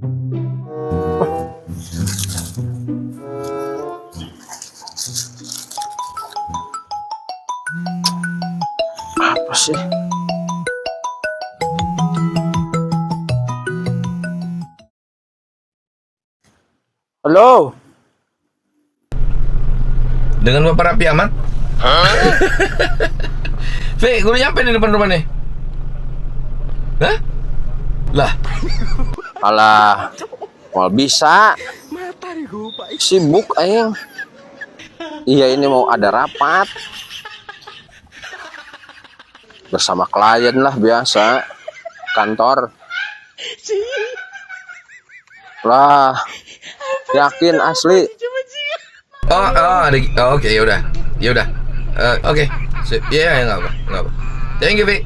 Apa sih? Halo. Dengan Bapak Rapi Ahmad? Fe, gue udah nyampe di depan rumah nih. Hah? Lah, Alah, mau bisa. Sibuk aing. Iya, ini mau ada rapat. Bersama klien lah biasa. Kantor. Lah, yakin asli. oke, yaudah. Oke, sip. Iya, nggak apa. Thank you, Fe.